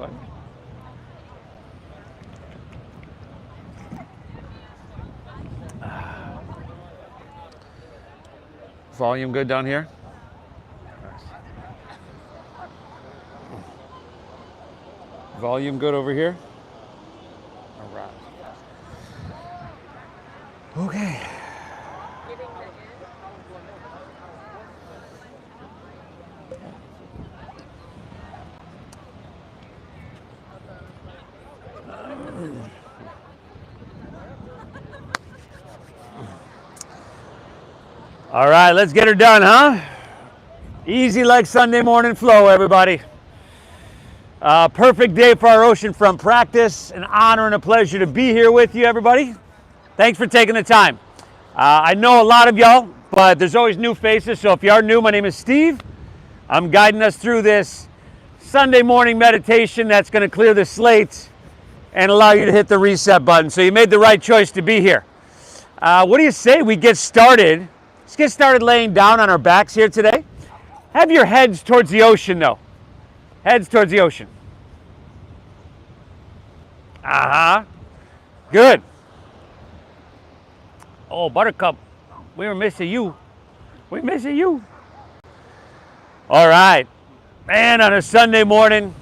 everybody. Volume good down here? Volume good over here? All right. Okay. All right, let's get her done, huh? Easy like Sunday morning flow, everybody. Perfect day for our oceanfront practice. An honor and a pleasure to be here with you, everybody. Thanks for taking the time. I know a lot of y'all, but there's always new faces. So if you are new, my name is Steve. I'm guiding us through this Sunday morning meditation that's going to clear the slate and allow you to hit the reset button. So you made the right choice to be here. What do you say we get started? Let's get started laying down on our backs here today. Have your heads towards the ocean, though. Heads towards the ocean. Good. Oh, Buttercup, we were missing you. We're missing you. All right. Man, on a Sunday morning,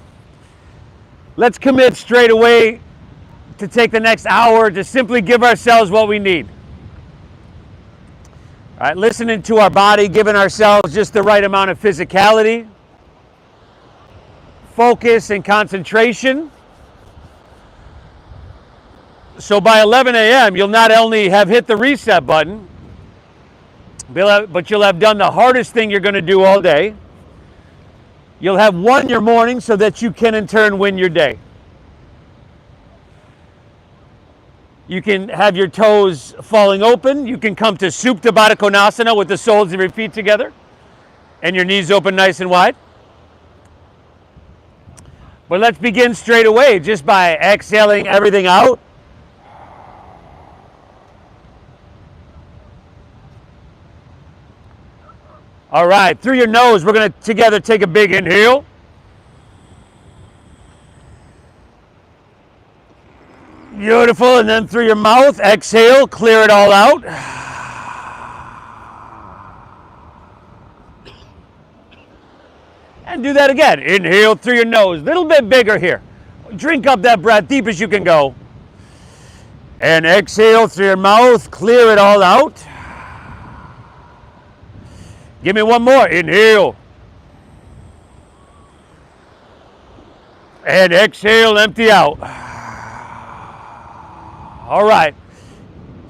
let's commit straight away to take the next hour to simply give ourselves what we need. All right, listening to our body, giving ourselves just the right amount of physicality, focus, and concentration. So by 11 a.m., you'll not only have hit the reset button, but you'll have done the hardest thing you're going to do all day. You'll have won your morning so that you can in turn win your day. You can have your toes falling open. You can come to Supta Baddha Konasana with the soles of your feet together and your knees open nice and wide. But let's begin straight away just by exhaling everything out. All right, through your nose, we're going to together take a big inhale. Beautiful, and then through your mouth, exhale, clear it all out. And do that again. Inhale through your nose, a little bit bigger here. Drink up that breath deep as you can go. And exhale through your mouth, clear it all out. Give me one more, inhale. And exhale, empty out. All right,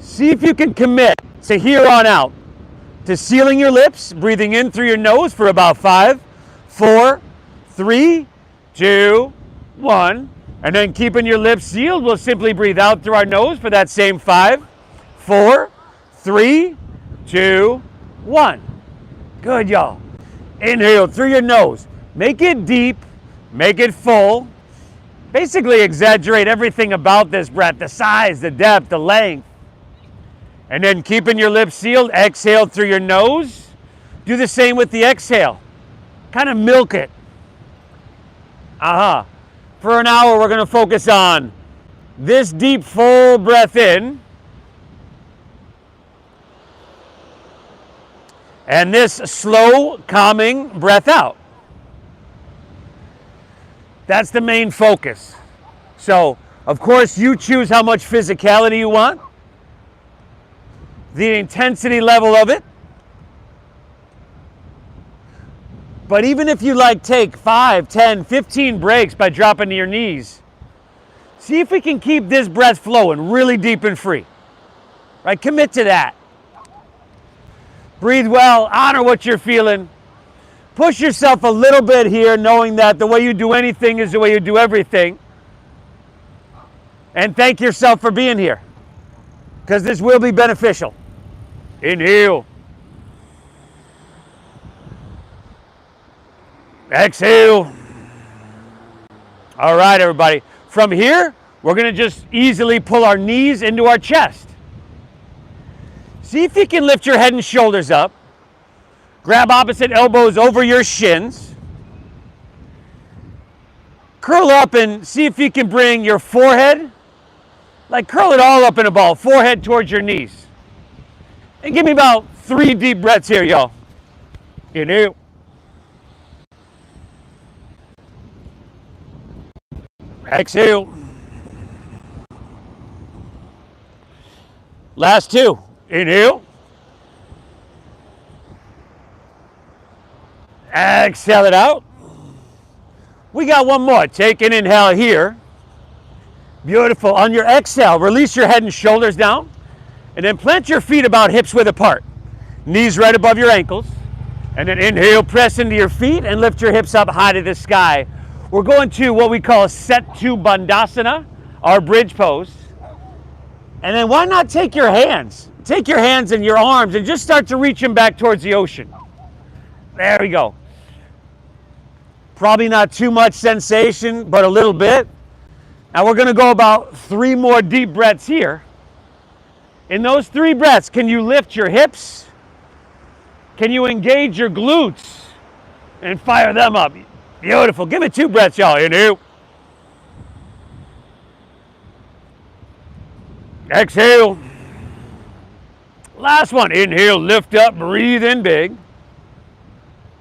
see if you can commit to here on out to sealing your lips, breathing in through your nose for about 5, 4, 3, 2, 1, and then keeping your lips sealed, we'll simply breathe out through our nose for that same 5, 4, 3, 2, 1. Good, y'all. Inhale through your nose. Make it deep, make it full. Basically exaggerate everything about this breath, the size, the depth, the length. And then keeping your lips sealed, exhale through your nose. Do the same with the exhale. Kind of milk it. For an hour, we're going to focus on this deep, full breath in. And this slow, calming breath out. That's the main focus. So, of course, you choose how much physicality you want, the intensity level of it. But even if you take 5, 10, 15 breaks by dropping to your knees, see if we can keep this breath flowing really deep and free. Right? Commit to that. Breathe well, honor what you're feeling. Push yourself a little bit here, knowing that the way you do anything is the way you do everything. And thank yourself for being here, because this will be beneficial. Inhale. Exhale. All right, everybody. From here, we're going to just easily pull our knees into our chest. See if you can lift your head and shoulders up. Grab opposite elbows over your shins. Curl up and see if you can bring your forehead, like curl it all up in a ball, forehead towards your knees. And give me about 3 deep breaths here, y'all. Inhale. Exhale. Last 2. Inhale. Exhale it out. We got one more. Take an inhale here. Beautiful. On your exhale, release your head and shoulders down. And then plant your feet about hips width apart. Knees right above your ankles. And then inhale, press into your feet and lift your hips up high to the sky. We're going to what we call set to Bandhasana, our bridge pose. And then why not take your hands and your arms and just start to reach them back towards the ocean. There we go. Probably not too much sensation, but a little bit. Now we're going to go about 3 more deep breaths here. In those 3 breaths, can you lift your hips? Can you engage your glutes and fire them up? Beautiful. Give it 2 breaths, y'all. Inhale. Exhale. Last one. Inhale, lift up, breathe in big.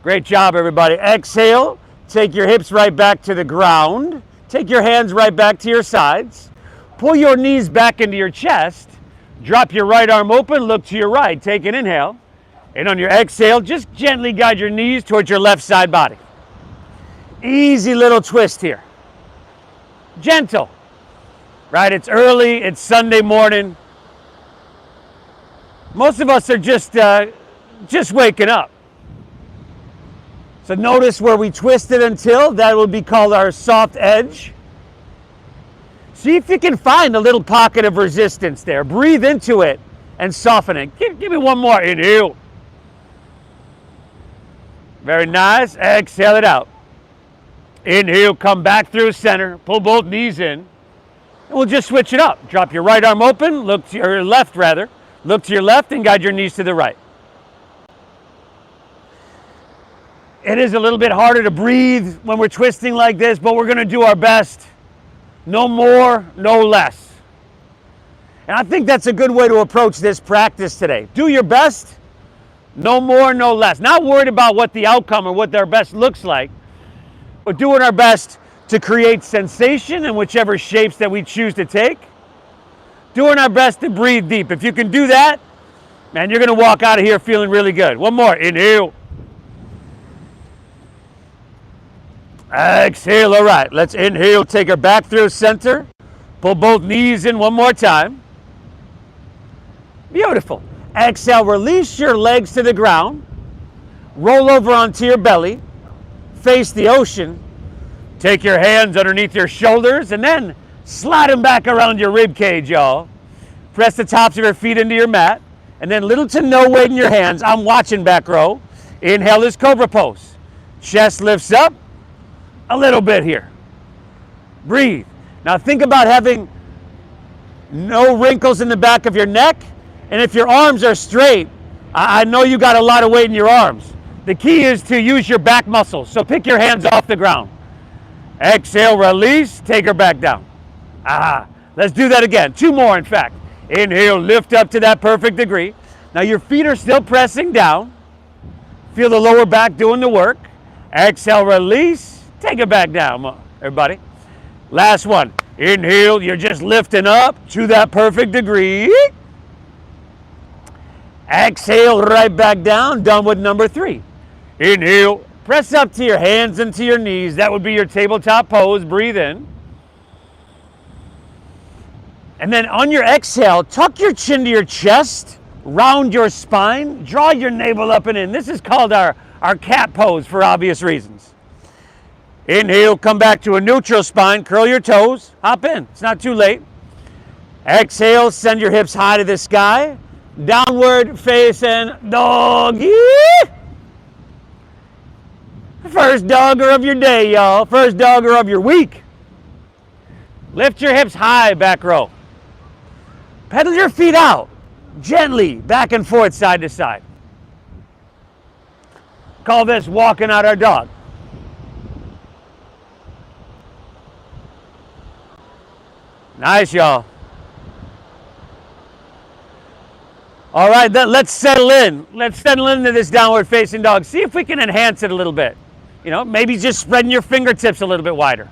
Great job, everybody. Exhale. Take your hips right back to the ground. Take your hands right back to your sides. Pull your knees back into your chest. Drop your right arm open, look to your right. Take an inhale. And on your exhale, just gently guide your knees towards your left side body. Easy little twist here. Gentle. Right? It's early, it's Sunday morning. Most of us are just waking up. So notice where we twisted until, that will be called our soft edge. See if you can find a little pocket of resistance there. Breathe into it and soften it. Give me one more. Inhale. Very nice. Exhale it out. Inhale, come back through center. Pull both knees in. And we'll just switch it up. Drop your right arm open. Look to your left, rather. Look to your left and guide your knees to the right. It is a little bit harder to breathe when we're twisting like this, but we're going to do our best. No more, no less. And I think that's a good way to approach this practice today. Do your best, no more, no less. Not worried about what the outcome or what our best looks like, but doing our best to create sensation in whichever shapes that we choose to take. Doing our best to breathe deep. If you can do that, man, you're going to walk out of here feeling really good. One more. Inhale. Exhale. All right. Let's inhale. Take her back through center. Pull both knees in one more time. Beautiful. Exhale. Release your legs to the ground. Roll over onto your belly. Face the ocean. Take your hands underneath your shoulders and then slide them back around your rib cage, y'all. Press the tops of your feet into your mat. And then little to no weight in your hands. I'm watching, back row. Inhale is cobra pose. Chest lifts up. A little bit here. Breathe. Now think about having no wrinkles in the back of your neck. And if your arms are straight, I know you got a lot of weight in your arms. The key is to use your back muscles. So pick your hands off the ground. Exhale, release, take her back down. Let's do that again. 2 more, in fact. Inhale, lift up to that perfect degree. Now your feet are still pressing down. Feel the lower back doing the work. Exhale, release. Take it back down, everybody. Last one. Inhale, you're just lifting up to that perfect degree. Exhale, right back down. Done with number 3. Inhale, press up to your hands and to your knees. That would be your tabletop pose. Breathe in. And then on your exhale, tuck your chin to your chest, round your spine, draw your navel up and in. This is called our cat pose for obvious reasons. Inhale, come back to a neutral spine, curl your toes, hop in, it's not too late. Exhale, send your hips high to the sky, downward facing doggy. First dogger of your day, y'all, first dogger of your week. Lift your hips high, back row. Pedal your feet out, gently, back and forth, side to side. Call this walking out our dog. Nice, y'all. All right, let's settle in. Let's settle into this downward facing dog. See if we can enhance it a little bit. You know, maybe just spreading your fingertips a little bit wider.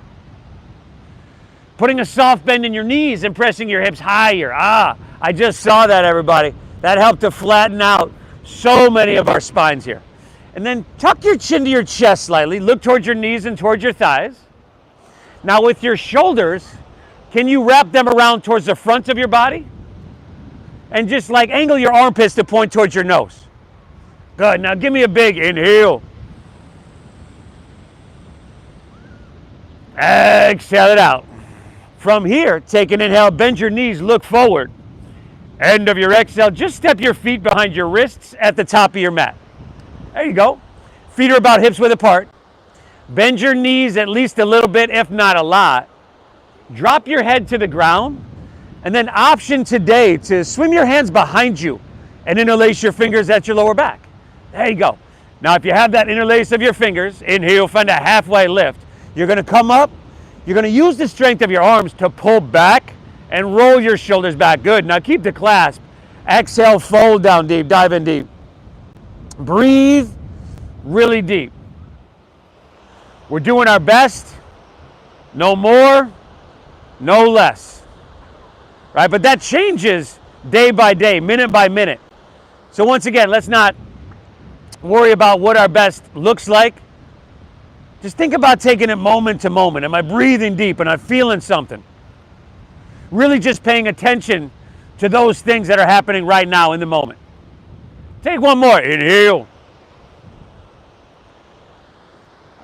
Putting a soft bend in your knees and pressing your hips higher. I just saw that, everybody. That helped to flatten out so many of our spines here. And then tuck your chin to your chest slightly. Look towards your knees and towards your thighs. Now with your shoulders, can you wrap them around towards the front of your body? And just like angle your armpits to point towards your nose. Good, now give me a big inhale. Exhale it out. From here, take an inhale, bend your knees, look forward. End of your exhale, just step your feet behind your wrists at the top of your mat. There you go. Feet are about hips width apart. Bend your knees at least a little bit, if not a lot. Drop your head to the ground. And then option today to swim your hands behind you and interlace your fingers at your lower back. There you go. Now if you have that interlace of your fingers, inhale, find a halfway lift. You're going to come up. You're going to use the strength of your arms to pull back and roll your shoulders back. Good. Now keep the clasp. Exhale, fold down deep, dive in deep. Breathe really deep. We're doing our best. No more, no less. Right? But that changes day by day, minute by minute. So once again, let's not worry about what our best looks like. Just think about taking it moment to moment. Am I breathing deep? Am I feeling something? Really just paying attention to those things that are happening right now in the moment. Take one more. Inhale.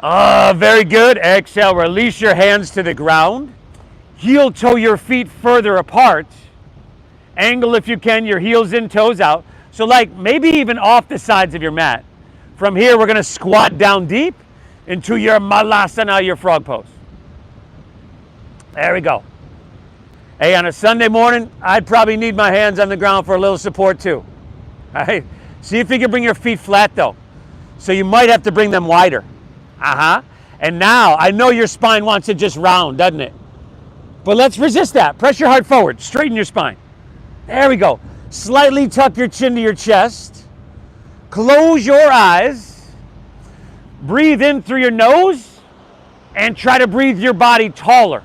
Very good. Exhale. Release your hands to the ground. Heel toe your feet further apart. Angle, if you can, your heels in, toes out. So like maybe even off the sides of your mat. From here, we're going to squat down deep into your malasana, your frog pose. There we go. Hey, on a Sunday morning, I'd probably need my hands on the ground for a little support too. All right? See if you can bring your feet flat though. So you might have to bring them wider. And now, I know your spine wants to just round, doesn't it? But let's resist that. Press your heart forward. Straighten your spine. There we go. Slightly tuck your chin to your chest. Close your eyes. Breathe in through your nose and try to breathe your body taller.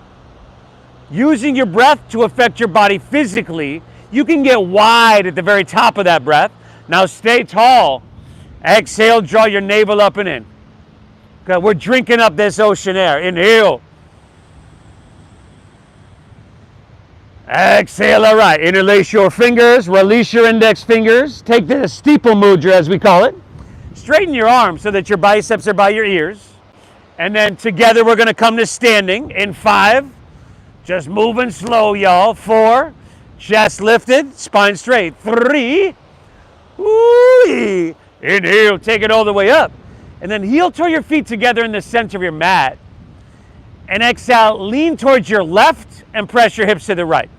Using your breath to affect your body physically, you can get wide at the very top of that breath. Now stay tall. Exhale, draw your navel up and in. Okay, we're drinking up this ocean air. Inhale. Exhale, all right. Interlace your fingers, release your index fingers. Take the steeple mudra, as we call it. Straighten your arms so that your biceps are by your ears. And then together we're going to come to standing in 5. Just moving slow, y'all. 4. Chest lifted, spine straight. 3. Ooh, inhale, take it all the way up. And then heel toe your feet together in the center of your mat. And exhale, lean towards your left and press your hips to the right.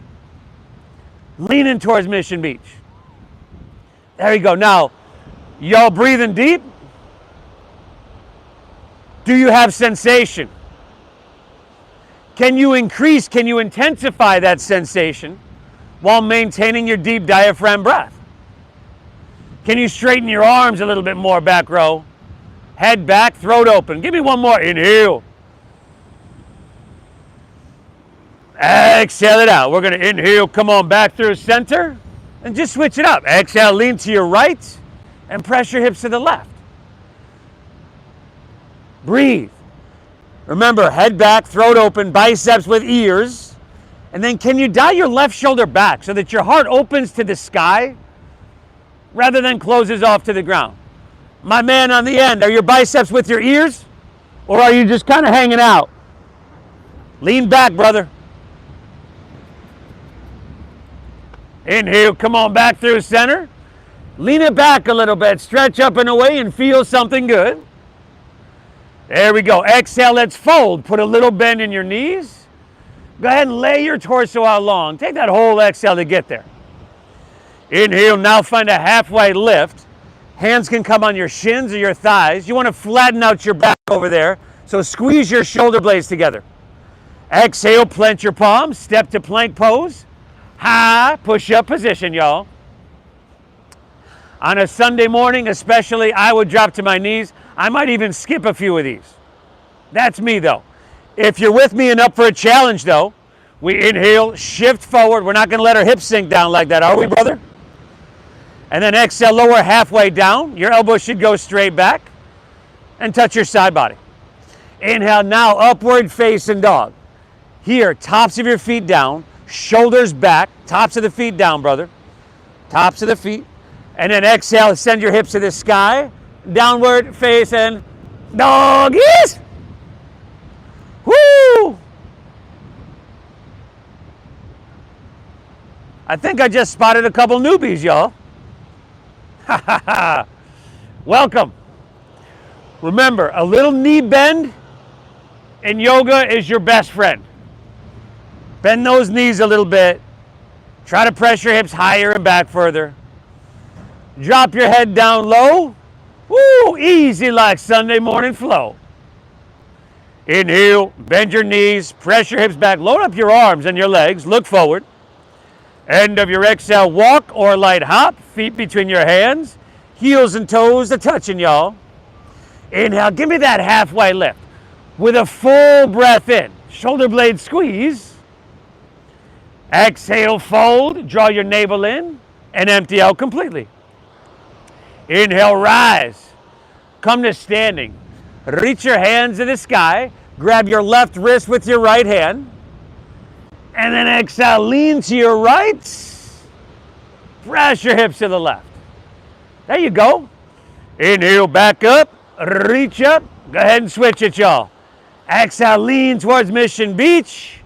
Leaning towards Mission Beach. There you go. Now, y'all breathing deep? Do you have sensation? Can you increase, can you intensify that sensation while maintaining your deep diaphragm breath? Can you straighten your arms a little bit more, back row? Head back, throat open. Give me one more. Inhale. Exhale it out. We're going to inhale, come on back through center, and just switch it up. Exhale, lean to your right, and press your hips to the left. Breathe. Remember, head back, throat open, biceps with ears. And then can you dial your left shoulder back so that your heart opens to the sky rather than closes off to the ground? My man on the end, are your biceps with your ears? Or are you just kind of hanging out? Lean back, brother. Inhale, come on back through center. Lean it back a little bit. Stretch up and away and feel something good. There we go. Exhale, let's fold. Put a little bend in your knees. Go ahead and lay your torso out long. Take that whole exhale to get there. Inhale, now find a halfway lift. Hands can come on your shins or your thighs. You want to flatten out your back over there. So squeeze your shoulder blades together. Exhale, plant your palms, step to plank pose. High push-up position, y'all. On a Sunday morning especially, I would drop to my knees. I might even skip a few of these. That's me though. If you're with me and up for a challenge though, we inhale, shift forward. We're not gonna let our hips sink down like that, are we, brother? And then exhale, lower halfway down. Your elbows should go straight back and touch your side body. Inhale now, upward facing dog. Here, tops of your feet down, shoulders back, tops of the feet down, brother. Tops of the feet. And then exhale, send your hips to the sky, downward facing doggies. Woo! I think I just spotted a couple newbies, y'all. Ha ha ha. Welcome. Remember, a little knee bend in yoga is your best friend. Bend those knees a little bit. Try to press your hips higher and back further. Drop your head down low. Woo, easy like Sunday morning flow. Inhale, bend your knees, press your hips back, load up your arms and your legs, look forward. End of your exhale, walk or light hop, feet between your hands, heels and toes are touching, y'all. Inhale, give me that halfway lift with a full breath in. Shoulder blade squeeze. Exhale, fold, draw your navel in and empty out completely. Inhale, rise. Come to standing. Reach your hands to the sky. Grab your left wrist with your right hand. And then exhale, lean to your right. Press your hips to the left. There you go. Inhale, back up. Reach up. Go ahead and switch it, y'all. Exhale, lean towards Mission Beach.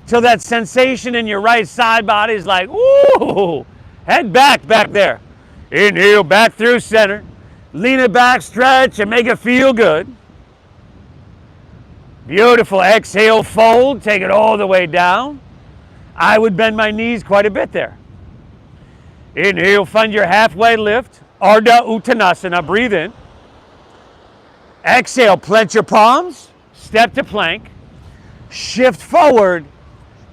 Till that sensation in your right side body is like, ooh, head back there. Inhale, back through center. Lean it back, stretch, and make it feel good. Beautiful. Exhale, fold, take it all the way down. I would bend my knees quite a bit there. Inhale, find your halfway lift. Ardha Uttanasana, breathe in. Exhale, plant your palms, step to plank, shift forward,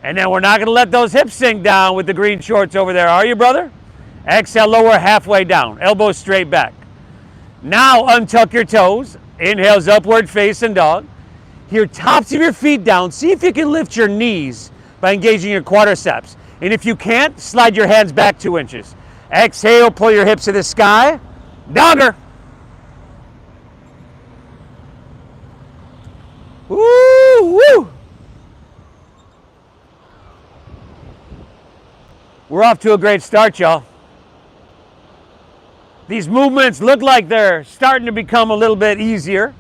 and then we're not going to let those hips sink down with the green shorts over there, are you, brother? Exhale, lower halfway down, elbows straight back. Now untuck your toes. Inhales, upward facing dog. Here, tops of your feet down. See if you can lift your knees by engaging your quadriceps. And if you can't, slide your hands back 2 inches. Exhale, pull your hips to the sky. Dogger. Woo, woo. We're off to a great start, y'all. These movements look like they're starting to become a little bit easier,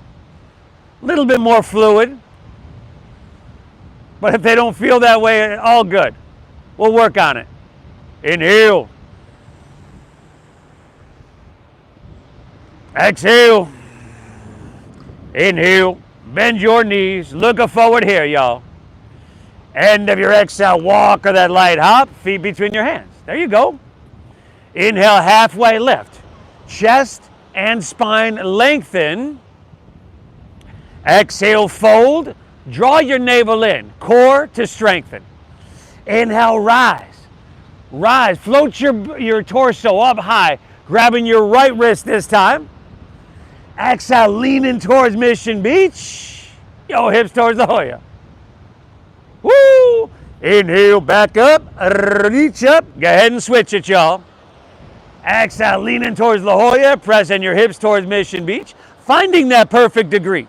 a little bit more fluid. But if they don't feel that way, all good. We'll work on it. Inhale. Exhale. Inhale. Bend your knees. Looking forward here, y'all. End of your exhale, walk or that light hop, feet between your hands. There you go. Inhale, halfway lift. Chest and spine lengthen. Exhale, fold. Draw your navel in, core to strengthen. Inhale, rise. Rise, float your torso up high, grabbing your right wrist this time. Exhale, leaning towards Mission Beach. Yo, hips towards the Hoya. Woo! Inhale, back up, reach up. Go ahead and switch it, y'all. Exhale, leaning towards La Jolla, pressing your hips towards Mission Beach, finding that perfect degree.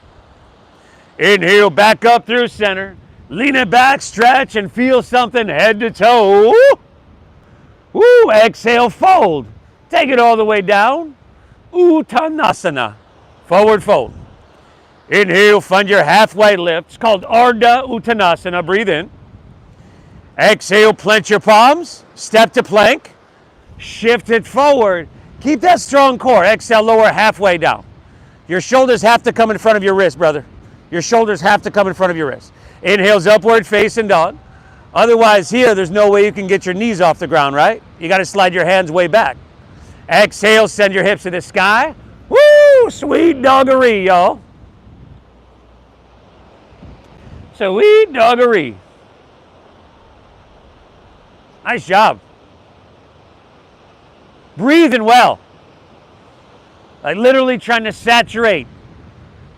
Inhale, back up through center. Lean it back, stretch, and feel something head to toe. Woo! Exhale, fold. Take it all the way down. Uttanasana. Forward fold. Inhale, find your halfway lift. It's called Ardha Uttanasana. Breathe in. Exhale, plant your palms. Step to plank. Shift it forward. Keep that strong core. Exhale, lower halfway down. Your shoulders have to come in front of your wrist, brother. Your shoulders have to come in front of your wrist. Inhales, upward facing dog. Otherwise, here, there's no way you can get your knees off the ground, right? You got to slide your hands way back. Exhale, send your hips to the sky. Woo! Sweet doggery, y'all. Sweet doggery. Nice job. Breathing well. Like literally trying to saturate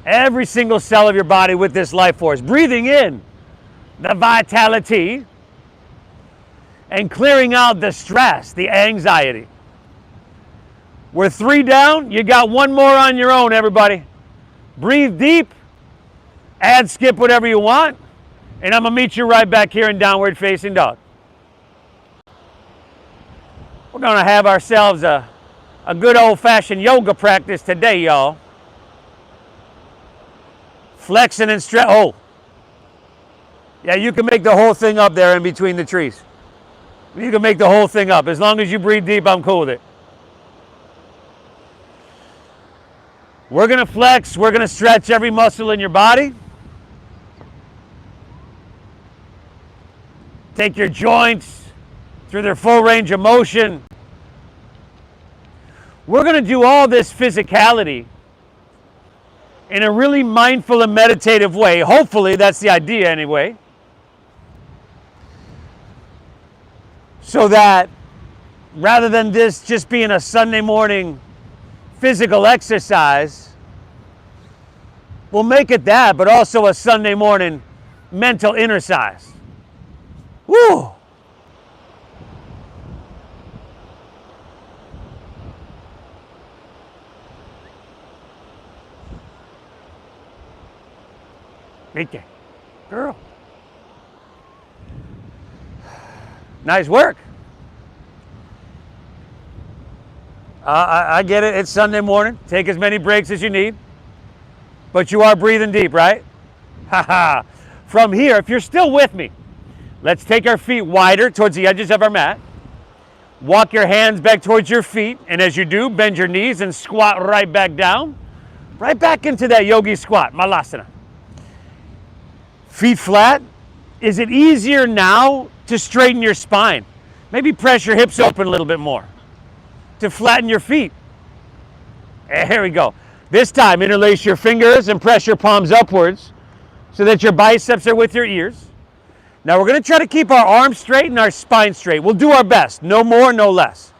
every single cell of your body with this life force. Breathing in the vitality and clearing out the stress, the anxiety. We're 3 down. You got 1 more on your own, everybody. Breathe deep. Add, skip whatever you want. And I'm going to meet you right back here in downward facing dog. We're going to have ourselves a good old-fashioned yoga practice today, y'all. Flexing and stretch. Oh. Yeah, you can make the whole thing up there in between the trees. You can make the whole thing up. As long as you breathe deep, I'm cool with it. We're going to flex. We're going to stretch every muscle in your body. Take your joints through their full range of motion. We're going to do all this physicality in a really mindful and meditative way. Hopefully, that's the idea anyway. So that rather than this just being a Sunday morning physical exercise, we'll make it that, but also a Sunday morning mental exercise. Woo! Right there. Girl. Nice work. I get it. It's Sunday morning. Take as many breaks as you need. But you are breathing deep, right? Haha. From here, if you're still with me, let's take our feet wider towards the edges of our mat. Walk your hands back towards your feet. And as you do, bend your knees and squat right back down. Right back into that yogi squat, malasana. Feet flat. Is it easier now to straighten your spine? Maybe press your hips open a little bit more to flatten your feet. Here we go. This time, interlace your fingers and press your palms upwards so that your biceps are with your ears. Now we're going to try to keep our arms straight and our spine straight. We'll do our best. No more, no less.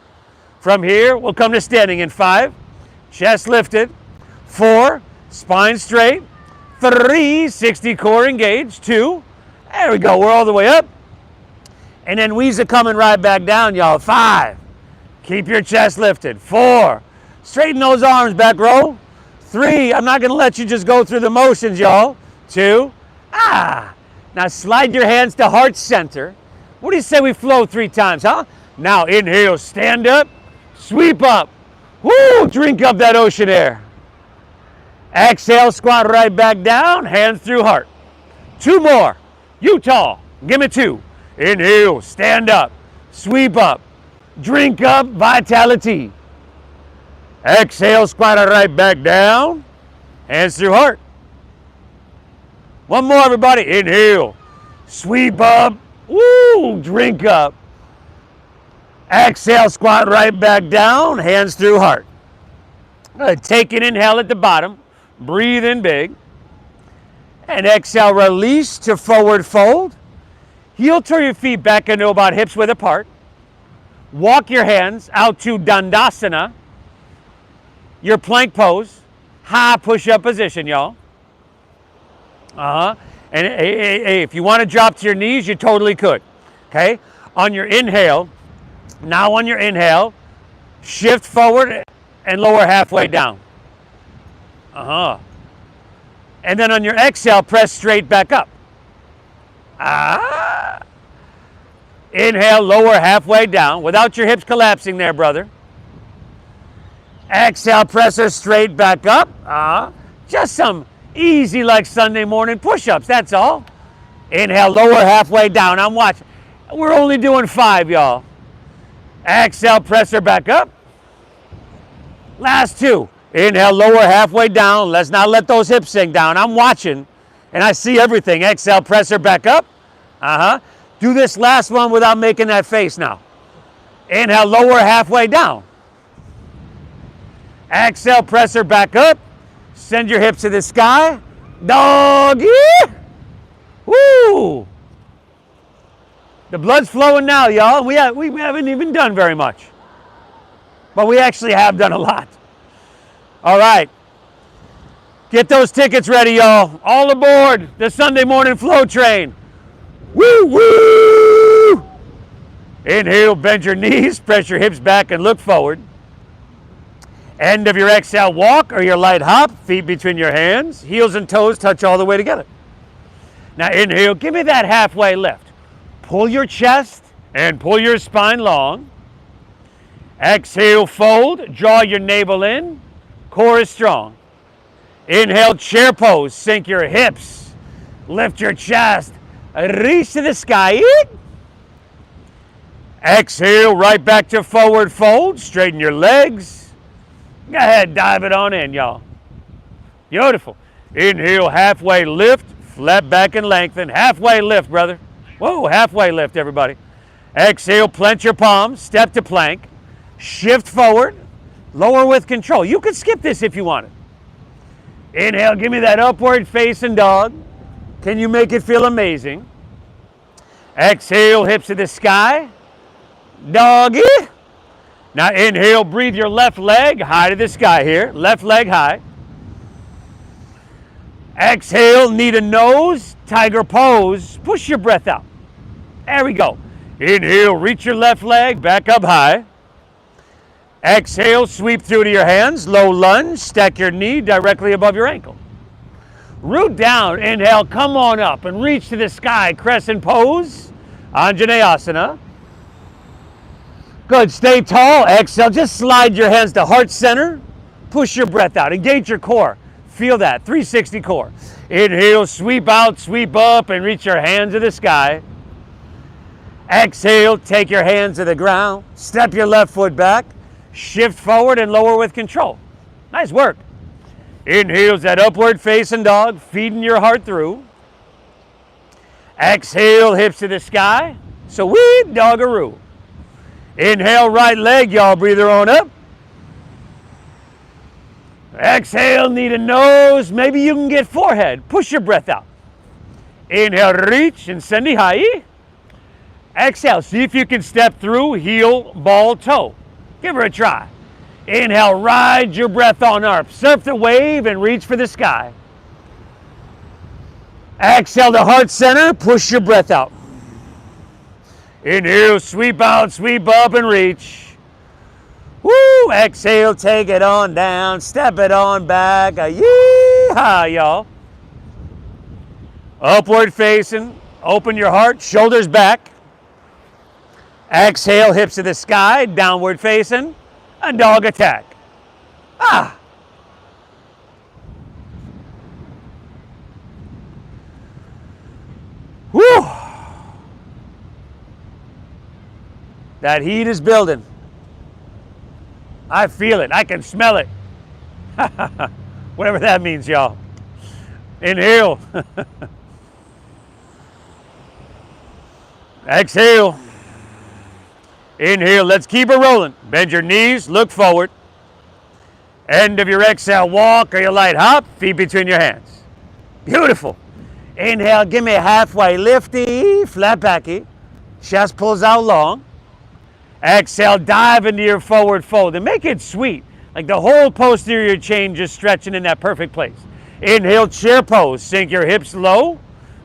From here, we'll come to standing in 5, chest lifted, 4, spine straight, 3, 60 core engaged, 2, there we go, we're all the way up. And then we's coming right back down, y'all. 5, keep your chest lifted. 4, straighten those arms back row. 3, I'm not gonna let you just go through the motions, y'all. 2, now slide your hands to heart center. What do you say we flow 3 times, huh? Now inhale, stand up, sweep up. Woo, drink up that ocean air. Exhale, squat right back down, hands through heart. 2 more. Utah, give me 2. Inhale, stand up, sweep up, drink up, vitality. Exhale, squat it right back down, hands through heart. 1 more, everybody. Inhale, sweep up, woo, drink up. Exhale, squat right back down, hands through heart. Good. Take an inhale at the bottom. Breathe in big. And exhale, release to forward fold. Heel turn your feet back into about hips width apart. Walk your hands out to Dandasana, your plank pose. High push-up position, y'all. And hey, if you want to drop to your knees, you totally could. Okay? On your inhale, shift forward and lower halfway down. And then on your exhale, press straight back up. Inhale, lower halfway down without your hips collapsing there, brother. Exhale, press her straight back up. Just some easy like Sunday morning push-ups, that's all. Inhale, lower halfway down. I'm watching. We're only doing 5, y'all. Exhale, press her back up. Last 2. Inhale, lower halfway down. Let's not let those hips sink down. I'm watching, and I see everything. Exhale, press her back up. Do this last one without making that face now. Inhale, lower halfway down. Exhale, press her back up. Send your hips to the sky. Doggy. Woo! The blood's flowing now, y'all. We haven't even done very much. But we actually have done a lot. All right. Get those tickets ready, y'all. All aboard the Sunday morning flow train. Woo, woo! Inhale, bend your knees, press your hips back and look forward. End of your exhale, walk or your light hop, feet between your hands, heels and toes touch all the way together. Now inhale, give me that halfway lift. Pull your chest and pull your spine long. Exhale, fold, draw your navel in, core is strong. Inhale, chair pose, sink your hips, lift your chest, reach to the sky. Exhale, right back to forward fold, straighten your legs. Go ahead, dive it on in, y'all. Beautiful. Inhale, halfway lift, flat back and lengthen. Halfway lift, brother. Whoa, halfway lift, everybody. Exhale, plant your palms, step to plank, shift forward, lower with control. You could skip this if you wanted. Inhale, give me that upward facing dog. Can you make it feel amazing? Exhale, hips to the sky. Doggy. Now inhale, breathe your left leg high to the sky here. Left leg high. Exhale, knee to nose, tiger pose. Push your breath out. There we go. Inhale, reach your left leg back up high. Exhale, sweep through to your hands, low lunge, stack your knee directly above your ankle. Root down, inhale, come on up and reach to the sky, crescent pose, Anjaneyasana. Good, stay tall, exhale, just slide your hands to heart center, push your breath out, engage your core, feel that, 360 core. Inhale, sweep out, sweep up and reach your hands to the sky. Exhale, take your hands to the ground, step your left foot back, shift forward and lower with control. Nice work. Inhale's that upward facing dog, feeding your heart through. Exhale, hips to the sky. Sweet doggaroo. Inhale, right leg, y'all breather on up. Exhale, knee to nose. Maybe you can get forehead. Push your breath out. Inhale, reach and sendi hai. Exhale, see if you can step through heel, ball, toe. Give her a try. Inhale, ride your breath on up. Surf the wave and reach for the sky. Exhale to heart center, push your breath out. Inhale, sweep out, sweep up and reach. Woo! Exhale, take it on down, step it on back. Yee-haw, y'all. Upward facing, open your heart, shoulders back. Exhale, hips to the sky, downward facing, a dog attack. Ah! Whew! That heat is building. I feel it. I can smell it. Whatever that means, y'all. Inhale. Exhale. Inhale, let's keep it rolling. Bend your knees, look forward. End of your exhale, walk or your light hop, feet between your hands. Beautiful. Inhale, give me a halfway lifty, flat backy. Chest pulls out long. Exhale, dive into your forward fold and make it sweet. Like the whole posterior chain just stretching in that perfect place. Inhale, chair pose. Sink your hips low.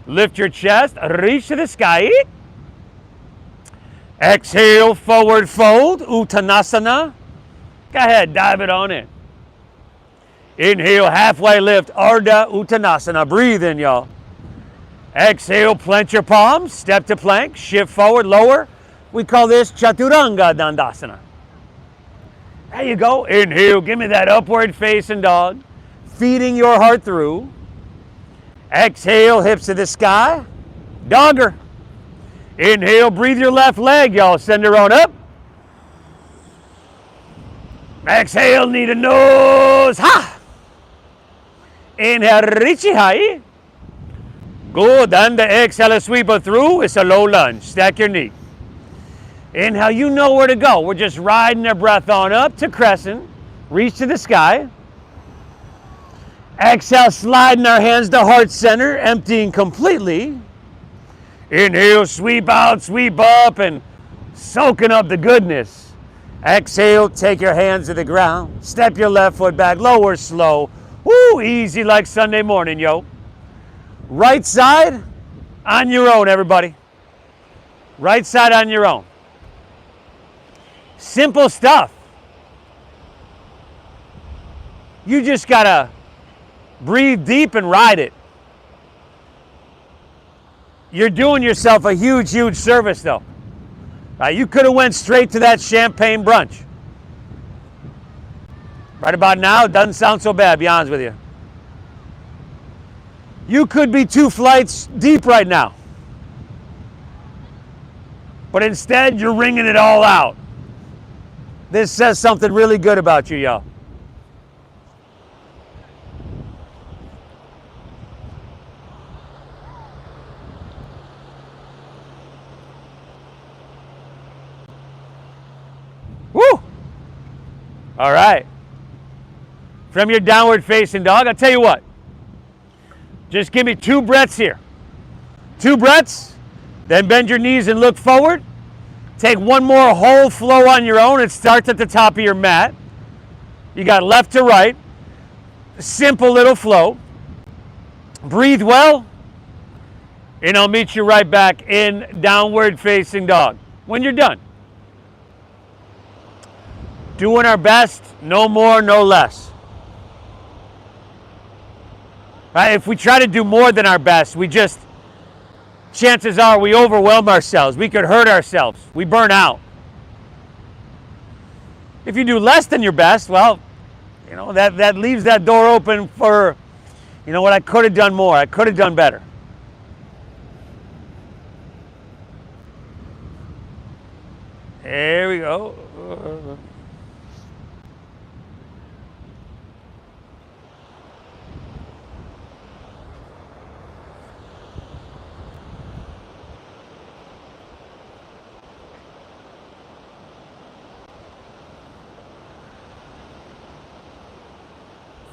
Lift your chest, reach to the sky. Exhale, forward fold, Uttanasana. Go ahead, dive it on in. Inhale, halfway lift, Ardha Uttanasana. Breathe in, y'all. Exhale, plant your palms, step to plank, shift forward, lower. We call this Chaturanga Dandasana. There you go. Inhale, give me that upward facing dog, feeding your heart through. Exhale, hips to the sky, dogger. Inhale, breathe your left leg, y'all. Send her on up. Exhale, knee to nose. Ha! Inhale, Richi Hai. Good. And the exhale, sweep her through. It's a low lunge. Stack your knee. Inhale, you know where to go. We're just riding our breath on up to Crescent. Reach to the sky. Exhale, sliding our hands to heart center, emptying completely. Inhale, sweep out, sweep up, and soaking up the goodness. Exhale, take your hands to the ground. Step your left foot back, lower slow. Woo, easy like Sunday morning, yo. Right side on your own, everybody. Right side on your own. Simple stuff. You just gotta breathe deep and ride it. You're doing yourself a huge, huge service, though. You could have went straight to that champagne brunch. Right about now, it doesn't sound so bad, to be honest with you. You could be 2 flights deep right now. But instead, you're wringing it all out. This says something really good about you, y'all. Woo! All right. From your downward facing dog, I'll tell you what. Just give me 2 breaths here. 2 breaths, then bend your knees and look forward. Take one more whole flow on your own. It starts at the top of your mat. You got left to right. Simple little flow. Breathe well. And I'll meet you right back in downward facing dog when you're done. Doing our best, no more, no less. Right? If we try to do more than our best, chances are we overwhelm ourselves. We could hurt ourselves. We burn out. If you do less than your best, well, that leaves that door open for, what, I could have done more. I could have done better. There we go.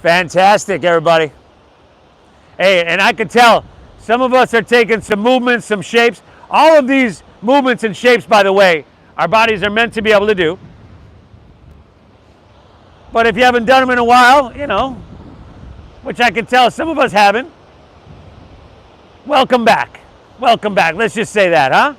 Fantastic, everybody. Hey, and I can tell some of us are taking some movements, some shapes. All of these movements and shapes, by the way, our bodies are meant to be able to do. But if you haven't done them in a while, which I can tell some of us haven't, welcome back. Welcome back. Let's just say that, huh?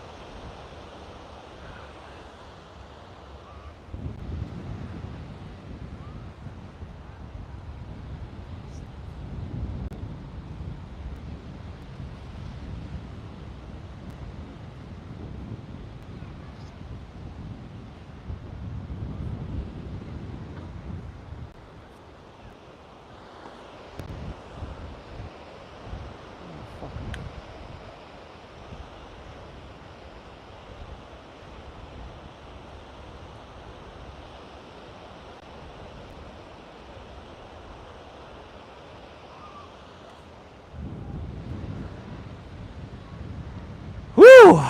Whew!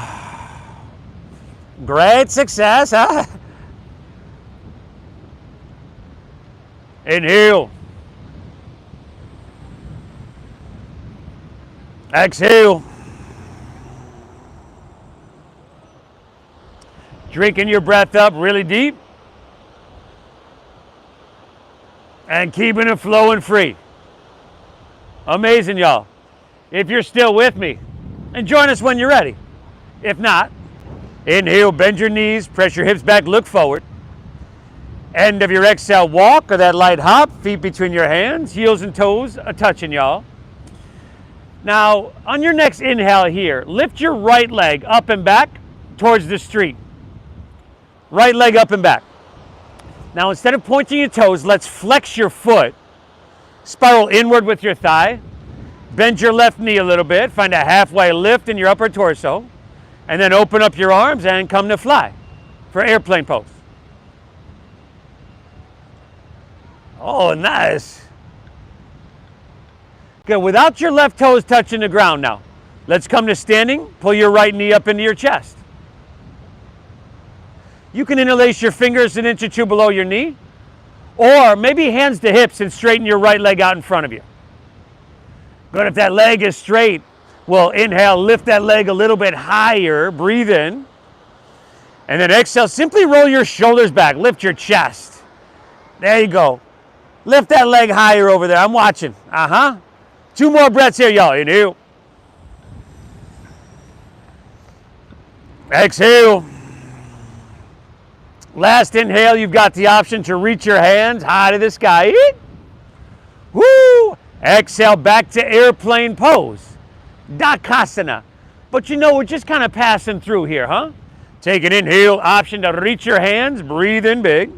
Great success, huh? Inhale. Exhale. Drinking your breath up really deep. And keeping it flowing free. Amazing, y'all. If you're still with me, and join us when you're ready. If not, inhale, bend your knees, press your hips back, look forward. End of your exhale, walk or that light hop, feet between your hands, heels and toes a touching, y'all. Now, on your next inhale here, lift your right leg up and back towards the street. Right leg up and back. Now, instead of pointing your toes, let's flex your foot. Spiral inward with your thigh. Bend your left knee a little bit. Find a halfway lift in your upper torso. And then open up your arms and come to fly for airplane pose. Oh, nice. Good. Without your left toes touching the ground now. Let's come to standing. Pull your right knee up into your chest. You can interlace your fingers an inch or two below your knee. Or maybe hands to hips and straighten your right leg out in front of you. Good. If that leg is straight, We'll inhale, lift that leg a little bit higher, breathe in. And then exhale, simply roll your shoulders back, lift your chest. There you go. Lift that leg higher over there. I'm watching. 2 more breaths here, y'all. Inhale. Exhale. Last inhale, you've got the option to reach your hands high to the sky. Woo! Exhale, back to airplane pose. Dakasana. But you know, we're just kind of passing through here, huh? Take an inhale, option to reach your hands, breathe in big.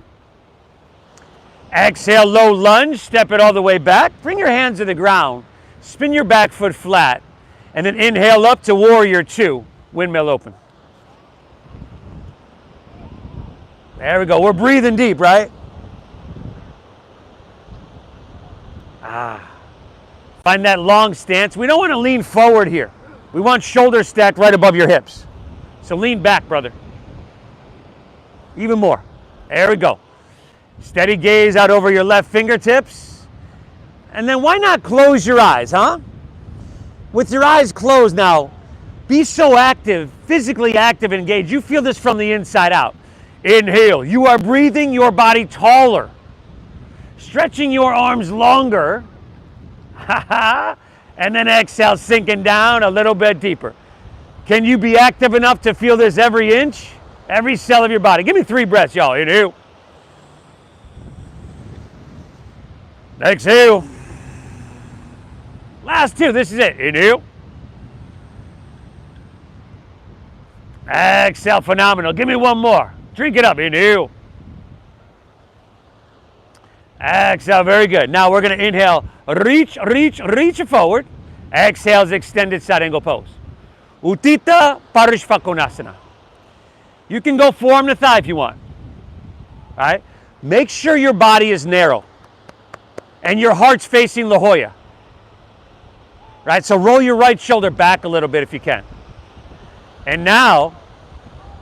Exhale, low lunge, step it all the way back. Bring your hands to the ground, spin your back foot flat, and then inhale up to warrior 2, windmill open. There we go. We're breathing deep, right? Find that long stance. We don't want to lean forward here. We want shoulders stacked right above your hips. So lean back, brother. Even more. There we go. Steady gaze out over your left fingertips. And then why not close your eyes, huh? With your eyes closed now, be so active, physically active and engaged. You feel this from the inside out. Inhale. You are breathing your body taller. Stretching your arms longer. And then exhale, sinking down a little bit deeper. Can you be active enough to feel this every inch, every cell of your body? Give me 3 breaths, y'all. Inhale. Exhale. Last 2. This is it. Inhale. Exhale. Phenomenal. Give me 1 more. Drink it up. Inhale. Exhale. Very good. Now we're going to inhale. Reach forward. Exhale is extended side angle pose. Uttita Parishvakonasana. You can go forearm to thigh if you want. All right? Make sure your body is narrow and your heart's facing La Jolla. Right? So roll your right shoulder back a little bit if you can. And now,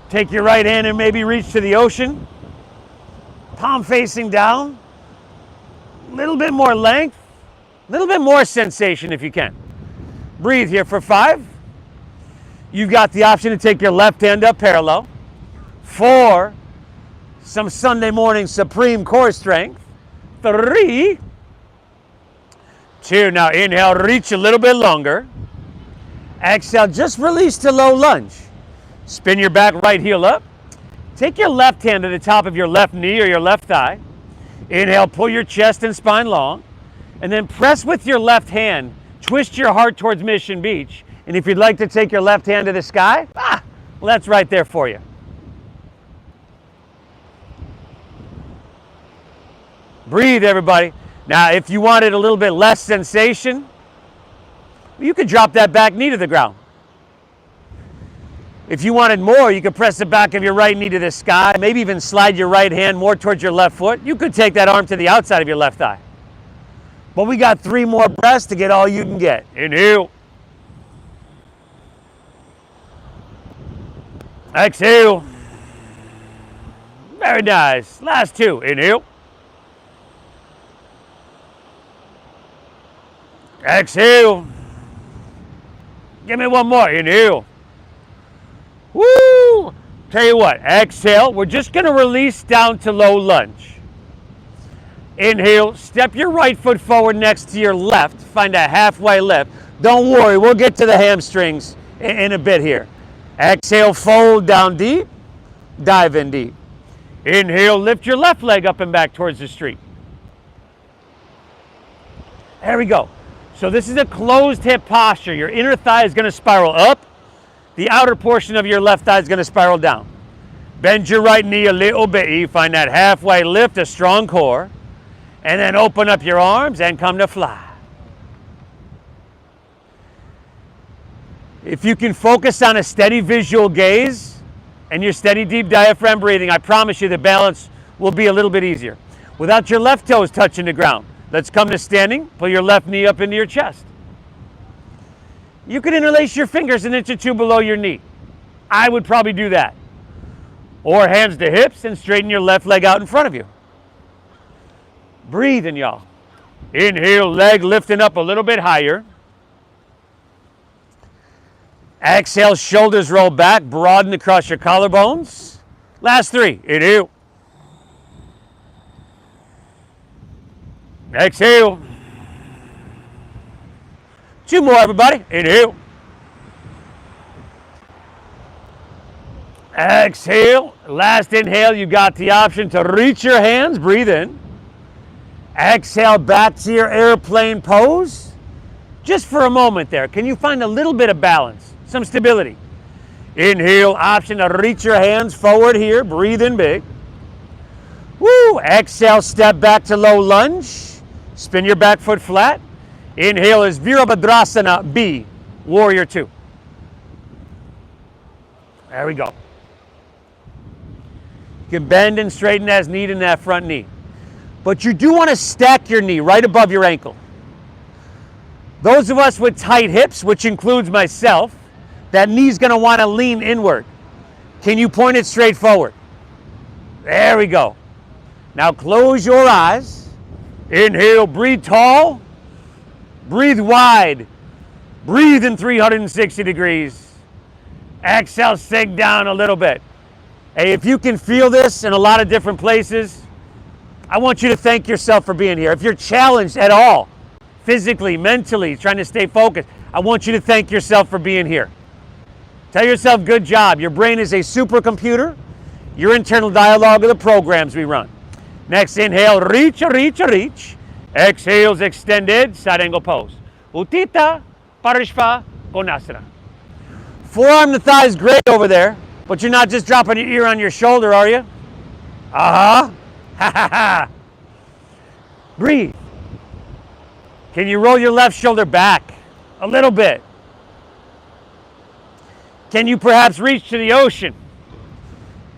take your right hand and maybe reach to the ocean. Palm facing down. A little bit more length. A little bit more sensation if you can. Breathe here for 5. You've got the option to take your left hand up parallel. 4, some Sunday morning supreme core strength. 3, 2, now inhale, reach a little bit longer. Exhale, just release to low lunge. Spin your back right heel up. Take your left hand to the top of your left knee or your left thigh. Inhale, pull your chest and spine long. And then press with your left hand. Twist your heart towards Mission Beach. And if you'd like to take your left hand to the sky, well, that's right there for you. Breathe, everybody. Now, if you wanted a little bit less sensation, you could drop that back knee to the ground. If you wanted more, you could press the back of your right knee to the sky, maybe even slide your right hand more towards your left foot. You could take that arm to the outside of your left thigh. But we got 3 more breaths to get all you can get. Inhale. Exhale. Very nice. Last 2. Inhale. Exhale. Give me 1 more. Inhale. Woo! Tell you what, exhale. We're just going to release down to low lunge. Inhale. Step your right foot forward next to your left. Find a halfway lift. Don't worry, we'll get to the hamstrings in a bit here. Exhale, fold down deep. Dive in deep. Inhale, lift your left leg up and back towards the street. There we go. So this is a closed hip posture. Your inner thigh is going to spiral up. The outer portion of your left thigh is going to spiral down. Bend your right knee a little bit. You find that halfway lift, a strong core. And then open up your arms and come to fly. If you can focus on a steady visual gaze and your steady deep diaphragm breathing, I promise you the balance will be a little bit easier. Without your left toes touching the ground. Let's come to standing. Pull your left knee up into your chest. You can interlace your fingers an inch or 2 below your knee. I would probably do that. Or hands to hips and straighten your left leg out in front of you. Breathing, y'all. Inhale, leg lifting up a little bit higher. Exhale, shoulders roll back, broaden across your collarbones. Last 3. Inhale. Exhale. 2 more, everybody. Inhale. Exhale. Last inhale, you got the option to reach your hands. Breathe in. Exhale, back to your airplane pose. Just for a moment there. Can you find a little bit of balance? Some stability. Inhale, option to reach your hands forward here. Breathe in big. Woo! Exhale, step back to low lunge. Spin your back foot flat. Inhale is Virabhadrasana B, Warrior 2. There we go. You can bend and straighten as needed in that front knee. But you do want to stack your knee right above your ankle. Those of us with tight hips, which includes myself, that knee's going to want to lean inward. Can you point it straight forward? There we go. Now close your eyes. Inhale, breathe tall. Breathe wide. Breathe in 360 degrees. Exhale, sink down a little bit. Hey, if you can feel this in a lot of different places, I want you to thank yourself for being here. If you're challenged at all, physically, mentally, trying to stay focused, I want you to thank yourself for being here. Tell yourself, good job. Your brain is a supercomputer. Your internal dialogue are the programs we run. Next, inhale, reach, reach, reach. Exhales, extended, side angle pose. Utthita Parishva Konasana. Forearm to thigh is great over there, but you're not just dropping your ear on your shoulder, are you? Uh-huh. Ha ha ha. Breathe. Can you roll your left shoulder back a little bit? Can you perhaps reach to the ocean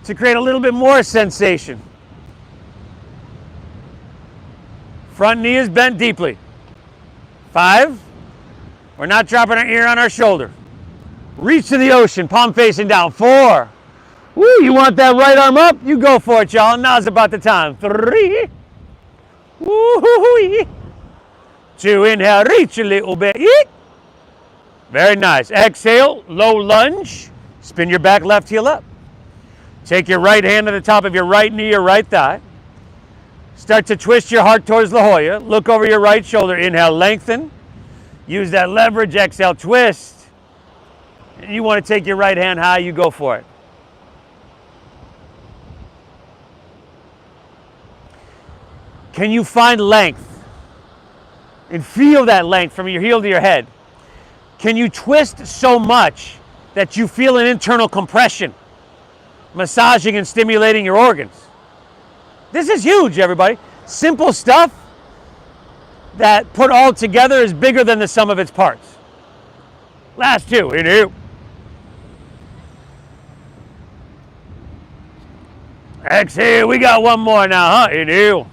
to create a little bit more sensation? Front knee is bent deeply. 5. We're not dropping our ear on our shoulder. Reach to the ocean, palm facing down. 4. Woo, you want that right arm up? You go for it, y'all. Now's about the time. 3. Woo-hoo-hoo. 2, inhale, reach a little bit. Very nice. Exhale, low lunge. Spin your back left heel up. Take your right hand to the top of your right knee or right thigh. Start to twist your heart towards La Jolla. Look over your right shoulder. Inhale, lengthen. Use that leverage. Exhale, twist. And you want to take your right hand high, you go for it. Can you find length? And feel that length from your heel to your head. Can you twist so much that you feel an internal compression, massaging and stimulating your organs? This is huge, everybody. Simple stuff that put all together is bigger than the sum of its parts. Last 2, inhale. Exhale, we got one more now, huh? Inhale.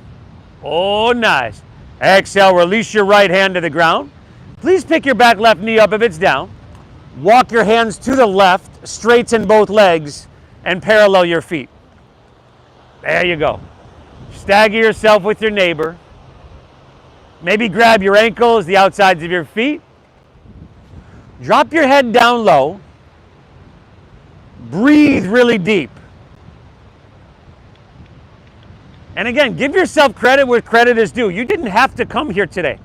Oh, nice. Exhale, release your right hand to the ground. Please pick your back left knee up if it's down. Walk your hands to the left, straighten both legs, and parallel your feet. There you go. Stagger yourself with your neighbor. Maybe grab your ankles, the outsides of your feet. Drop your head down low. Breathe really deep. And again, give yourself credit where credit is due. You didn't have to come here today.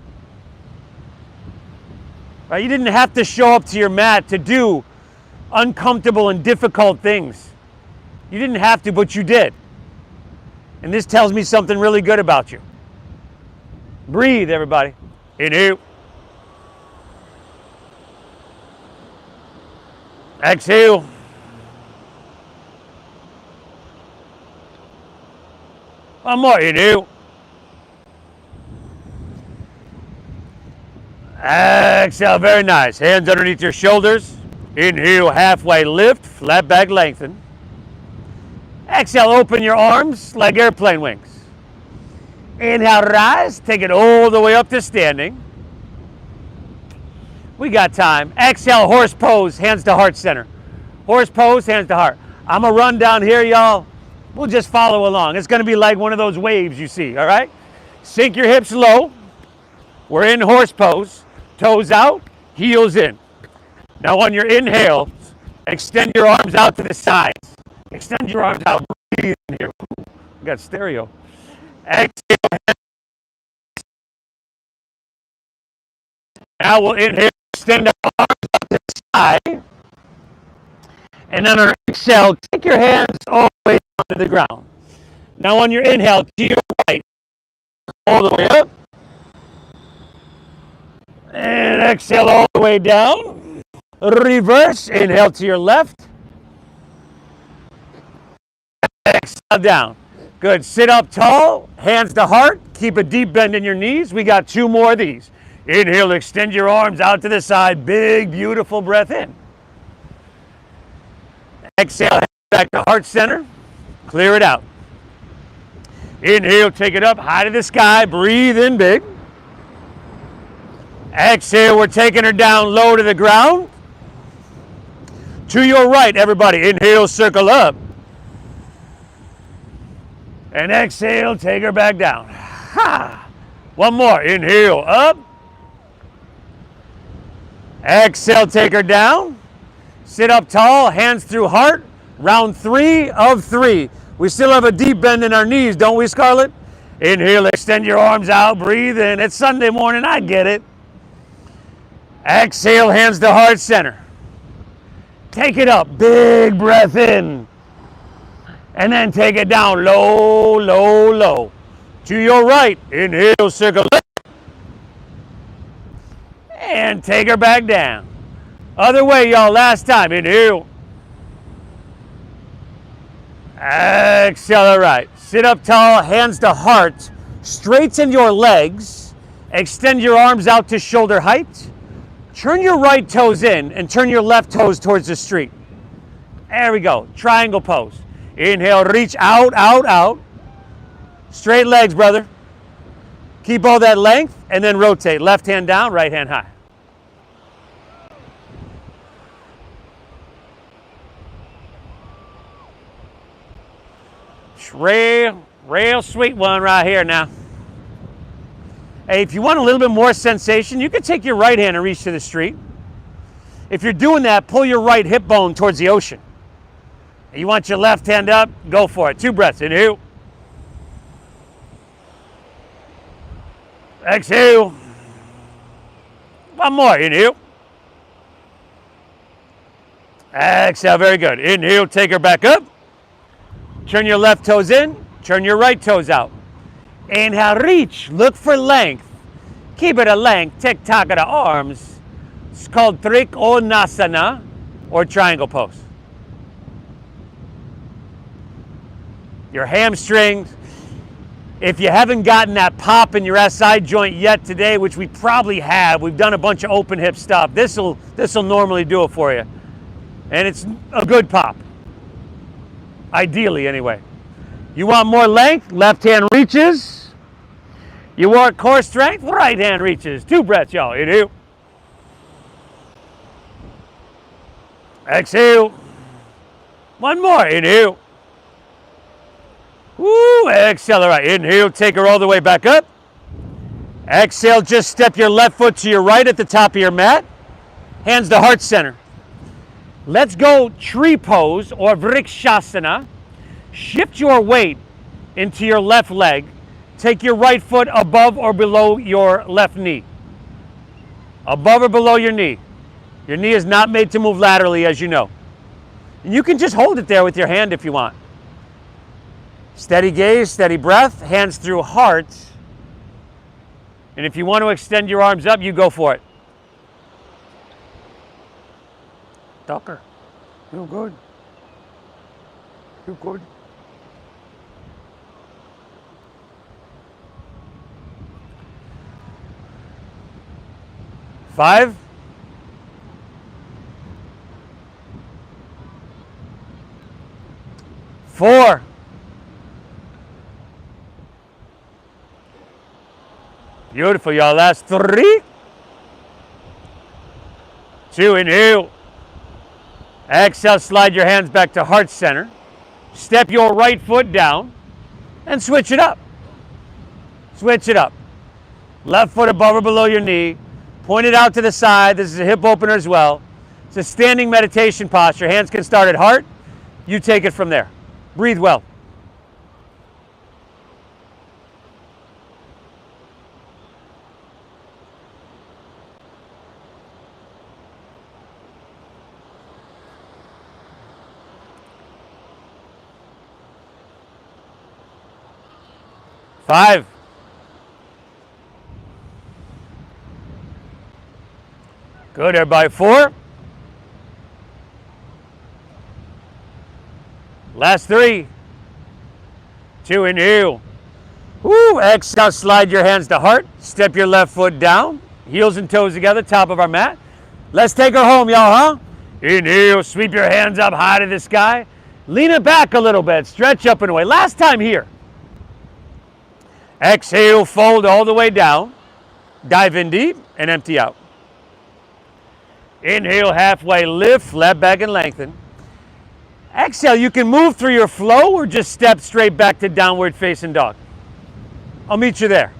Right? You didn't have to show up to your mat to do uncomfortable and difficult things. You didn't have to, but you did. And this tells me something really good about you. Breathe, everybody. Inhale. Exhale. One more. Inhale. Exhale. Very nice. Hands underneath your shoulders. Inhale, halfway lift, flat back lengthen. Exhale, open your arms like airplane wings. Inhale, rise. Take it all the way up to standing. We got time. Exhale, horse pose, hands to heart center. Horse pose, hands to heart. I'm going to run down here, y'all. We'll just follow along. It's going to be like one of those waves you see, all right? Sink your hips low. We're in horse pose. Toes out, heels in. Now on your inhale, extend your arms out to the sides. Extend your arms out. Breathe in here. We got stereo. Exhale. Now we'll inhale, extend our arms out to the side. And then on our exhale, take your hands all the way down to the ground. Now on your inhale, to your right, all the way up. And exhale all the way down. Reverse, inhale to your left. Exhale down. Good, sit up tall, hands to heart. Keep a deep bend in your knees. We got 2 more of these. Inhale, extend your arms out to the side. Big, beautiful breath in. Exhale, back to heart center. Clear it out. Inhale, take it up high to the sky. Breathe in big. Exhale, we're taking her down low to the ground. To your right, everybody. Inhale, circle up. And exhale, take her back down. Ha! One more. Inhale, up. Exhale, take her down. Sit up tall, hands through heart. Round 3 of 3. We still have a deep bend in our knees, don't we, Scarlett? Inhale, extend your arms out, breathe in. It's Sunday morning, I get it. Exhale, hands to heart center. Take it up, big breath in. And then take it down, low, low, low. To your right, inhale, circle up. And take her back down. Other way, y'all, last time, inhale. Exhale, all right. Sit up tall, hands to heart. Straighten your legs. Extend your arms out to shoulder height. Turn your right toes in and turn your left toes towards the street. There we go. Triangle pose. Inhale, reach out, out, out. Straight legs, brother. Keep all that length and then rotate. Left hand down, right hand high. Real sweet one right here now. Hey, if you want a little bit more sensation, you can take your right hand and reach to the street. If you're doing that, pull your right hip bone towards the ocean. You want your left hand up, go for it. 2 breaths, inhale. Exhale. One more, inhale. Exhale, very good. Inhale, take her back up. Turn your left toes in, turn your right toes out. Inhale, reach, look for length. Keep it a length, tick-tock of the arms. It's called Trikonasana, or triangle pose. Your hamstrings. If you haven't gotten that pop in your SI joint yet today, which we probably have, we've done a bunch of open hip stuff. This'll normally do it for you. And it's a good pop. Ideally, anyway. You want more length? Left hand reaches. You want core strength? Right hand reaches. 2 breaths, y'all. Inhale. Exhale. One more. Inhale. Woo. Exhale. All right. Inhale. Take her all the way back up. Exhale. Just step your left foot to your right at the top of your mat. Hands to heart center. Let's go tree pose or vrikshasana. Shift your weight into your left leg. Take your right foot above or below your left knee. Above or below your knee. Your knee is not made to move laterally, as you know. And you can just hold it there with your hand if you want. Steady gaze, steady breath, hands through heart. And if you want to extend your arms up, you go for it. Tucker, you good? You good? Five. 4. Beautiful, y'all. Last 3. 2, inhale. Exhale, slide your hands back to heart center. Step your right foot down and switch it up. Switch it up. Left foot above or below your knee. Point it out to the side. This is a hip opener as well. It's It's a standing meditation posture. Hands can start at heart. You take it from there. Breathe well. Five. Good, everybody. 4. Last 3. 2, inhale. Woo, exhale, slide your hands to heart. Step your left foot down. Heels and toes together, top of our mat. Let's take her home, y'all, huh? Inhale, sweep your hands up high to the sky. Lean it back a little bit. Stretch up and away. Last time here. Exhale, fold all the way down. Dive in deep and empty out. Inhale, halfway lift, flat back and lengthen. Exhale, you can move through your flow or just step straight back to downward facing dog. I'll meet you there.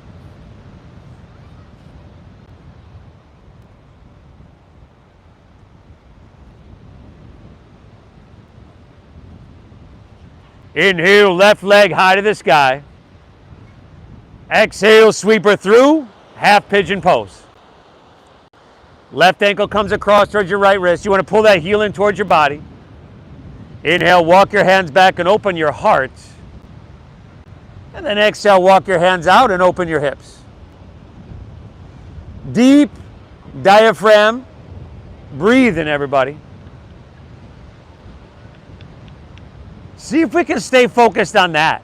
Inhale, left leg high to the sky. Exhale, sweep her through, half pigeon pose. Left ankle comes across towards your right wrist. You want to pull that heel in towards your body. Inhale, walk your hands back and open your heart. And then exhale, walk your hands out and open your hips. Deep diaphragm. Breathe in, everybody. See if we can stay focused on that.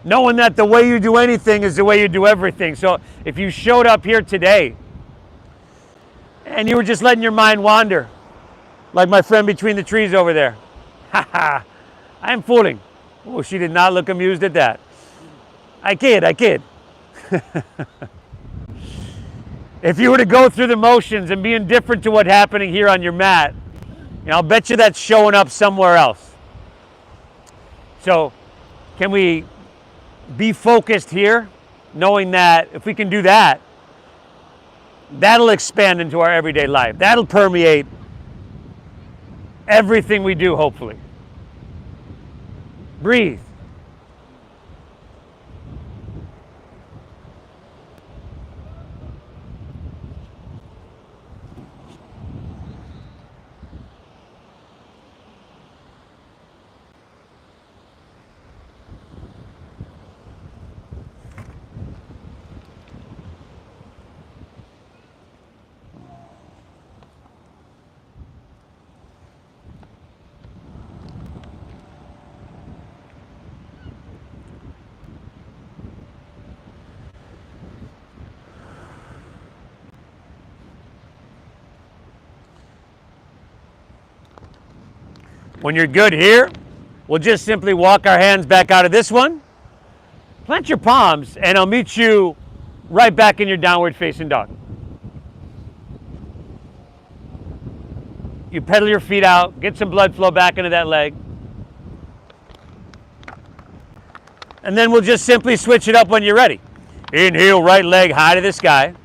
Knowing that the way you do anything is the way you do everything. So if you showed up here today and you were just letting your mind wander, like my friend between the trees over there, ha, I'm fooling. Oh, she did not look amused at that. I kid. If you were to go through the motions and be indifferent to what's happening here on your mat, I'll bet you that's showing up somewhere else. So can we be focused here, knowing that if we can do that, that'll expand into our everyday life. That'll permeate everything we do, hopefully. Breathe. When you're good here, we'll just simply walk our hands back out of this one. Plant your palms, and I'll meet you right back in your downward facing dog. You pedal your feet out, get some blood flow back into that leg. And then we'll just simply switch it up when you're ready. Inhale, right leg high to the sky.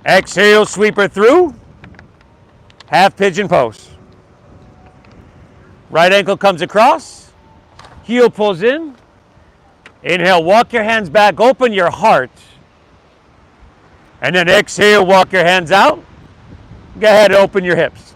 Exhale, sweep her through. Half pigeon pose. Right ankle comes across. Heel pulls in. Inhale, walk your hands back, open your heart. And then exhale, walk your hands out. Go ahead and open your hips.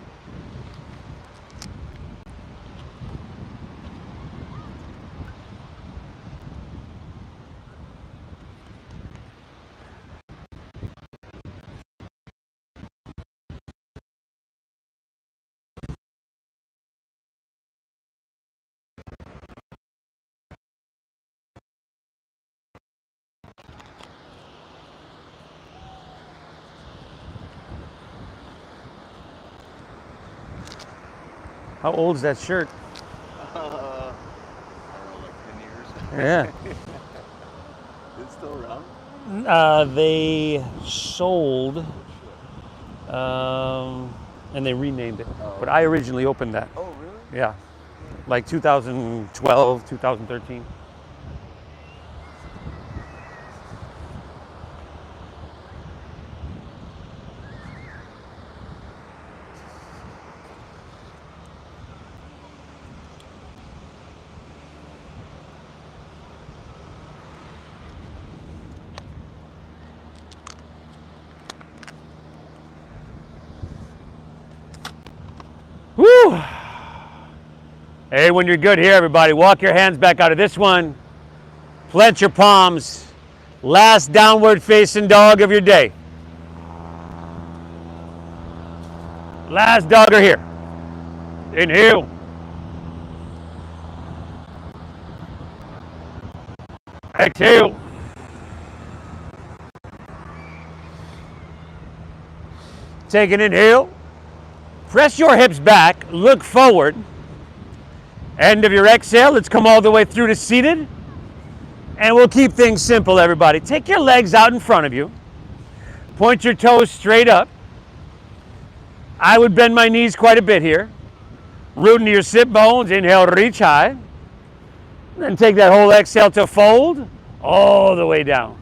How old is that shirt? I don't know, like 10 years. Yeah. It's still around? They sold, and they renamed it. Oh. But I originally opened that. Oh, really? Yeah. Like 2012, 2013. Hey, when you're good here, everybody, walk your hands back out of this one. Plant your palms. Last downward facing dog of your day. Last dogger here. Inhale. Exhale. Take an inhale. Press your hips back. Look forward. End of your exhale. Let's come all the way through to seated. And we'll keep things simple, everybody. Take your legs out in front of you. Point your toes straight up. I would bend my knees quite a bit here. Root into your sit bones. Inhale, reach high. Then take that whole exhale to fold all the way down.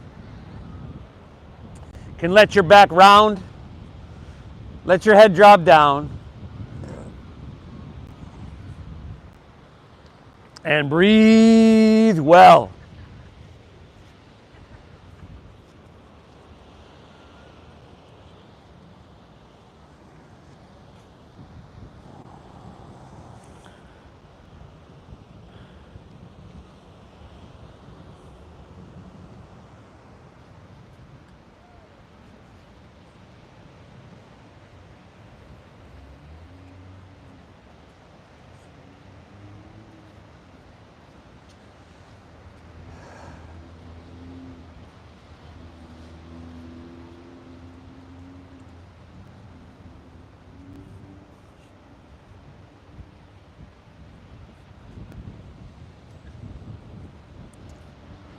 Can let your back round. Let your head drop down. And breathe well.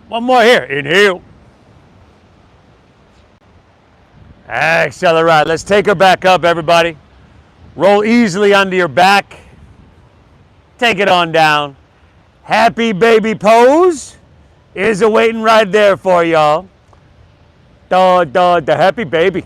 One more here. Inhale. Exhale. Right. Let's take her back up, everybody. Roll easily onto your back. Take it on down. Happy baby pose is awaiting right there for y'all. The happy baby.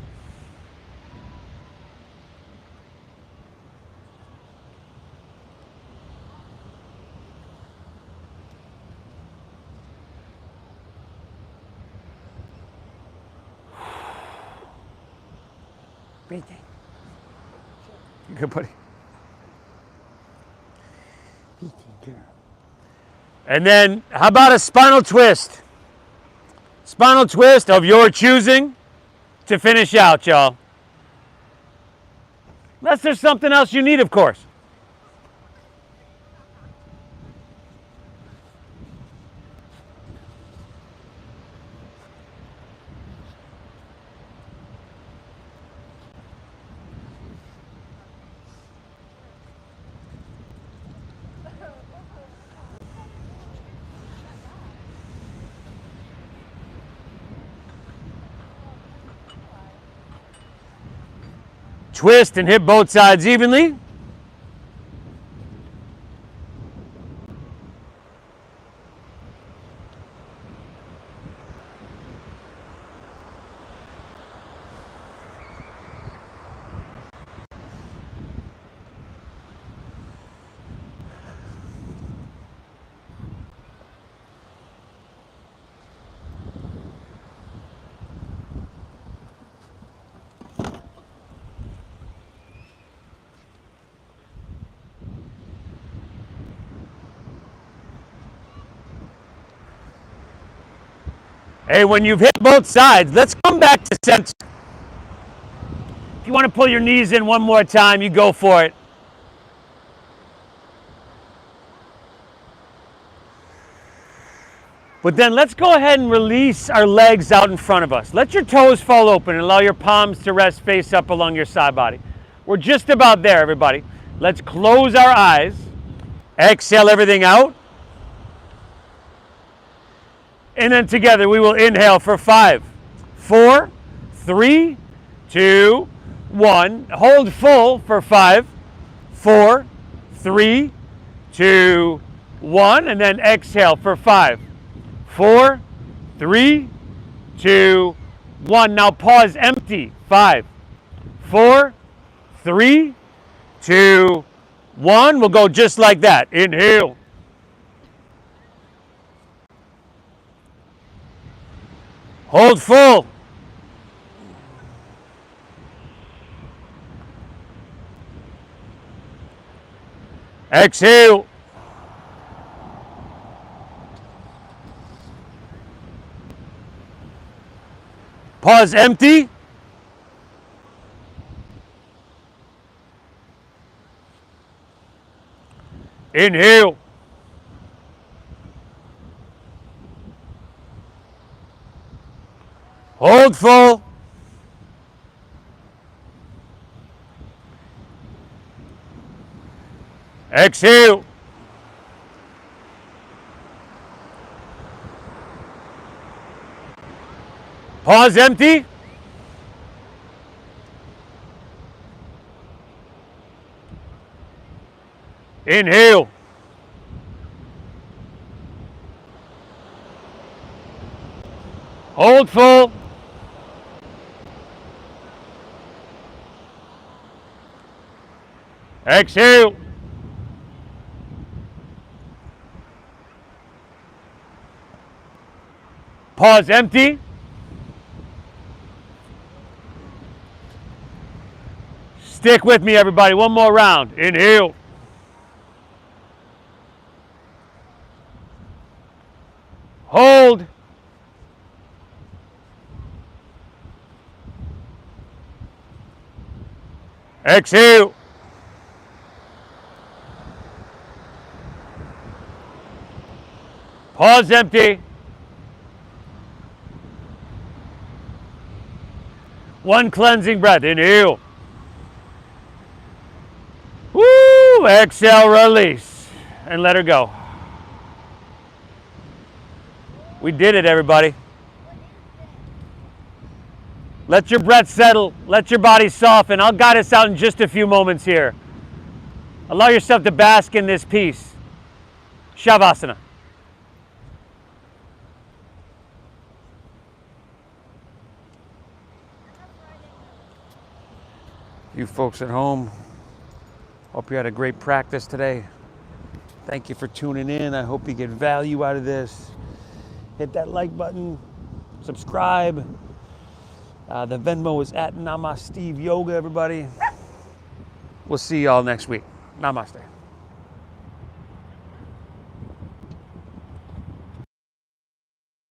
Good buddy. And then, how about a spinal twist? Spinal twist of your choosing to finish out, y'all. Unless there's something else you need, of course. Twist and hit both sides evenly. Hey, when you've hit both sides, let's come back to center. If you want to pull your knees in one more time, you go for it. But then let's go ahead and release our legs out in front of us. Let your toes fall open and allow your palms to rest face up along your side body. We're just about there, everybody. Let's close our eyes. Exhale everything out. And then together we will inhale for 5, 4, 3, 2, 1. Hold full for 5, 4, 3, 2, 1. And then exhale for 5, 4, 3, 2, 1. Now pause empty. 5, 4, 3, 2, 1. We'll go just like that. Inhale. Hold full. Exhale. Pause empty. Inhale. Hold full. Exhale. Pause empty. Inhale. Hold full. Exhale. Pause empty. Stick with me, everybody. One more round. Inhale. Hold. Exhale. Pause empty. One cleansing breath. Inhale. Woo! Exhale, release. And let her go. We did it, everybody. Let your breath settle. Let your body soften. I'll guide us out in just a few moments here. Allow yourself to bask in this peace. Shavasana. You folks at home, hope you had a great practice today. Thank you for tuning in. I hope you get value out of this. Hit that like button, subscribe. The Venmo is at Namaste Yoga, everybody. We'll see y'all next week. Namaste.